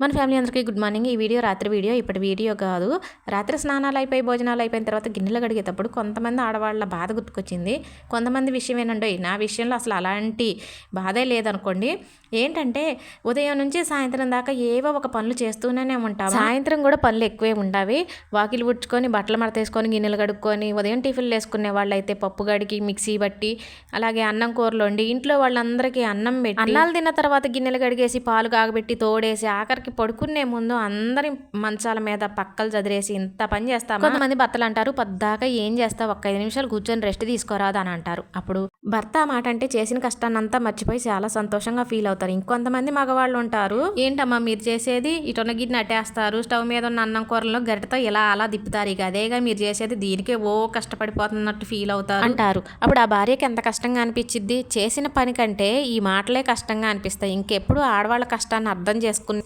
మన ఫ్యామిలీ అందరికీ good morning. ఈ వీడియో రాత్రి వీడియో, ఇప్పటి వీడియో కాదు. రాత్రి స్నానాలు అయిపోయి భోజనాలు అయిపోయిన తర్వాత గిన్నెలు కడిగేటప్పుడు కొంతమంది ఆడవాళ్ళ బాధ గుర్తుకొచ్చింది. కొంతమంది విషయం ఏంటంటే, నా విషయంలో అసలు అలాంటి బాధే లేదనుకోండి. ఏంటంటే ఉదయం నుంచి సాయంత్రం దాకా ఏవో ఒక పనులు చేస్తూనే ఉంటాం. సాయంత్రం కూడా పనులు ఎక్కువే ఉండవి. వాకిలు ఉడ్చుకొని బట్టలు మడతేసుకొని గిన్నెలు కడుక్కొని ఉదయం టిఫిన్లు వేసుకునే వాళ్ళు అయితే పప్పు గడికి మిక్సీ బట్టి, అలాగే అన్నం కూరలు వండి ఇంట్లో వాళ్ళందరికీ అన్నం పెట్టి, అన్నాలు తిన్న తర్వాత గిన్నెలు కడిగేసి పాలు కాగబెట్టి తోడేసి ఆఖరికి పడుకునే ముందు అందరి మంచాల మీద పక్కలు చదిరేసి ఇంత పని చేస్తాం. కొంతమంది భర్తలు అంటారు, పద్దాకా ఏం చేస్తావు, ఒక్క 5 నిమిషాలు కూర్చొని రెస్ట్ తీసుకోరాదు అని అంటారు. అప్పుడు భర్త ఆ మాట అంటే చేసిన కష్టాన్నంతా మర్చిపోయి చాలా సంతోషంగా ఫీల్ అవుతారు. ఇంకొంతమంది మగవాళ్ళు ఉంటారు, ఏంటమ్మా మీరు చేసేది, ఇటున్న గిన్నె అట్టేస్తారు, స్టవ్ మీద ఉన్న అన్నం కూరలను గరిటతో ఇలా అలా తిప్పుతారు, ఇక అదేగా మీరు చేసేది, దీనికే ఓ కష్టపడిపోతున్నట్టు ఫీల్ అవుతారు అంటారు. అప్పుడు ఆ భార్యకి ఎంత కష్టంగా అనిపించిద్ది. చేసిన పని కంటే ఈ మాటలే కష్టంగా అనిపిస్తాయి. ఇంకెప్పుడు ఆడవాళ్ళ కష్టాన్ని అర్థం చేసుకుని